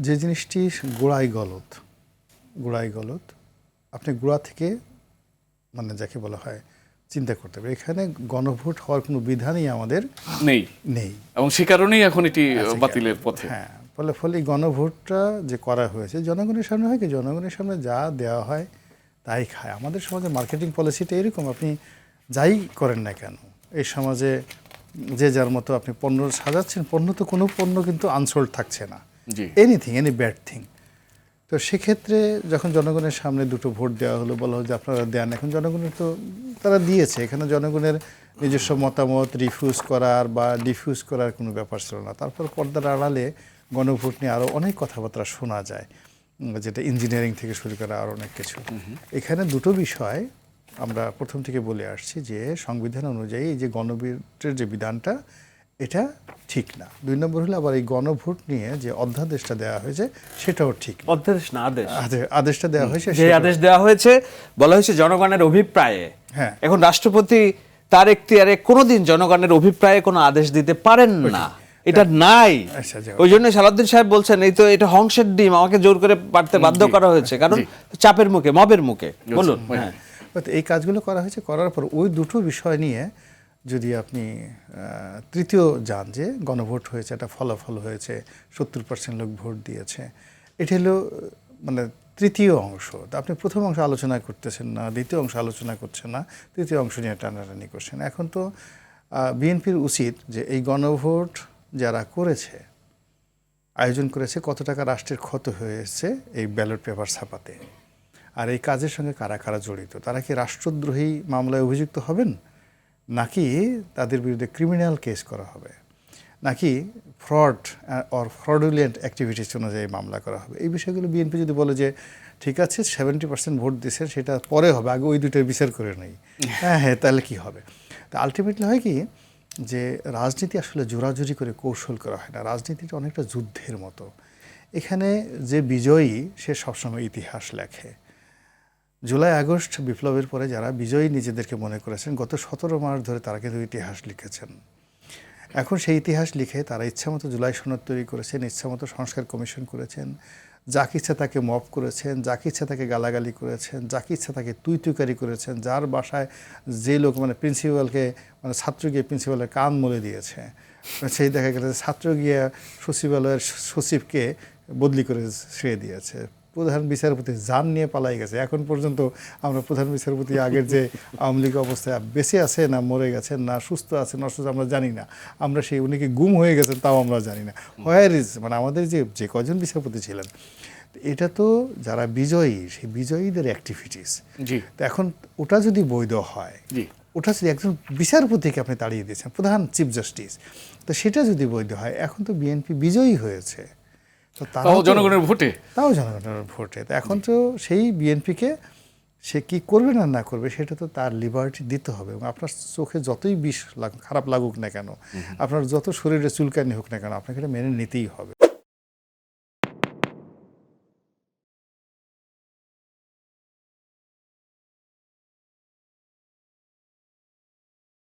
যে জিনিসটি গোড়ায় গলদ আপনি গোড়া থেকে মানে যাকে বলা হয় চিন্তা করতে হবে। এখানে গণভোট হওয়ার কোনো বিধানই আমাদের নেই এবং সে কারণেই এখন এটি বাতিলের পথে। হ্যাঁ, ফলে গণভোটটা যে করা হয়েছে জনগণের সামনে হয় কি, জনগণের সামনে যা দেওয়া হয় তাই খায়। আমাদের সমাজে মার্কেটিং পলিসিটা এরকম, আপনি যাই করেন না কেন এই সমাজে যে যার মতো আপনি পণ্য সাজাচ্ছেন, পণ্য তো কোনো পণ্য কিন্তু আনসোল্ড থাকছে না, এনি ব্যাড থিং। তো সেক্ষেত্রে যখন জনগণের সামনে দুটো ভোট দেওয়া হলো, বলা হলো যে আপনারা দেন, এখন জনগণের তো তারা দিয়েছে, এখানে জনগণের নিজস্ব মতামত রিফিউজ করার বা ডিফিউজ করার কোনো ব্যাপার ছিল না। তারপর পর্দার আড়ালে গণভোট নিয়ে আরও অনেক কথাবার্তা শোনা যায়, যেটা ইঞ্জিনিয়ারিং থেকে শুরু করা আরও অনেক কিছু। এখানে দুটো বিষয় আমরা প্রথম থেকে বলে আসছি যে সংবিধান অনুযায়ী এই যে গণভোটের যে বিধানটা এটা ঠিক না। 2 নম্বর হলো আবার এই গণভোট নিয়ে যে অধ্যাদেশটা দেওয়া হয়েছে সেটাও ঠিক না। অধ্যাদেশ না আদেশটা দেওয়া হয়েছে, যে আদেশ দেওয়া হয়েছে বলা হয়েছে জনগণের অভিপ্রায়ে। হ্যাঁ, এখন রাষ্ট্রপতি তার এখতিয়ারে কোনোদিন জনগণের অভিপ্রায়ে কোনো আদেশ দিতে পারেন না, এটা নাই। ওই জন্য সালাউদ্দিন সাহেব বলছেন এই তো এটা হংসের ডিম, আমাকে জোর করে পারতে বাধ্য করা হয়েছে, কারণ চাপের মুখে, মবের মুখে। বলুন। হ্যাঁ, এই কাজগুলো করা হয়েছে, করার পর ওই দুটো বিষয় নিয়ে যদি আপনি তৃতীয় যান যে গণভোট হয়েছে, একটা ফলাফল হয়েছে, 70% লোক ভোট দিয়েছে, এটা হলো মানে তৃতীয় অংশ। তা আপনি প্রথম অংশ আলোচনা করতেছেন না, দ্বিতীয় অংশ আলোচনা করছেন না, তৃতীয় অংশ নিয়ে টানাটানি করছেন। এখন তো বিএনপির উচিত যে এই গণভোট যারা করেছে, আয়োজন করেছে, কত টাকা রাষ্ট্রের ক্ষত হয়েছে এই ব্যালট পেপার ছাপাতে, আর এই কাজের সঙ্গে কারা কারা জড়িত, তারা কি রাষ্ট্রদ্রোহী মামলায় অভিযুক্ত হবেন, নাকি তাদের বিরুদ্ধে ক্রিমিনাল কেস করা হবে, নাকি ফ্রড অর ফ্রডুলেন্ট অ্যাক্টিভিটিস অনুযায়ী মামলা করা হবে। এই বিষয়গুলো বিএনপি যদি বলে যে ঠিক আছে 70% ভোট দিয়েছেন সেটা পরে হবে, আগে ওই দুটোর বিচার করে নেই, হ্যাঁ তাহলে কি হবে। তা আলটিমেটলি হয় কি যে রাজনীতি আসলে জোরাজুরি করে কৌশল করা হয় না, রাজনীতিটা অনেকটা যুদ্ধের মতো। এখানে যে বিজয়ী সে সবসময় ইতিহাস লেখে। জুলাই আগস্ট বিপ্লবের পরে যারা বিজয়ী নিজেদেরকে মনে করেছেন, গত 17 মাস ধরে তারা কিন্তু ইতিহাস লিখেছেন। এখন সেই ইতিহাস লিখে তারা ইচ্ছামতো জুলাই সনদ তৈরি করেছেন, ইচ্ছামতো সংস্কার কমিশন করেছেন, যাকে ইচ্ছা তাকে মব করেছেন, যাকে ইচ্ছা তাকে গালাগালি করেছেন, যাকে ইচ্ছা তাকে তুইতুকারি করেছেন, যার বাসায় যে লোক মানে প্রিন্সিপালকে মানে ছাত্র গিয়ে প্রিন্সিপালের কান মলে দিয়েছে, সেই দেখা গেলে ছাত্র গিয়ে সচিবালয়ের সচিবকে বদলি করে ছেড়ে দিয়েছে, প্রধান বিচারপতি জান নিয়ে পালাই গেছে। এখন পর্যন্ত আমরা প্রধান বিচারপতি আগের যে আওয়ামী লীগ অবস্থায় বেঁচে আছে না মরে গেছেন না সুস্থ আছেন অসুস্থ আমরা জানি না, আমরা সেই উনিকে গুম হয়ে গেছেন তাও আমরা জানি না। হোয়ার ইজ মানে আমাদের যে কজন বিচারপতি ছিলেন, এটা তো যারা বিজয়ী সেই বিজয়ীদের অ্যাক্টিভিটিস। তো এখন ওটা যদি বৈধ হয়, ওটা যদি একজন বিচারপতিকে আপনি তাড়িয়ে দিয়েছেন, প্রধান চিফ জাস্টিস, তো সেটা যদি বৈধ হয়, এখন তো বিএনপি বিজয়ী হয়েছে, তাও জনগণের ভোটে। তো এখন তো সেই বিএনপিকে সে কি করবে না করবে সেটা তো তার লিবার্টি দিতে হবে। এবং আপনার চোখে যতই বিষ খারাপ লাগুক না কেন, আপনার যত শরীরে চুলকানি হোক না কেন, আপনাকে এটা মেনে নিতেই হবে।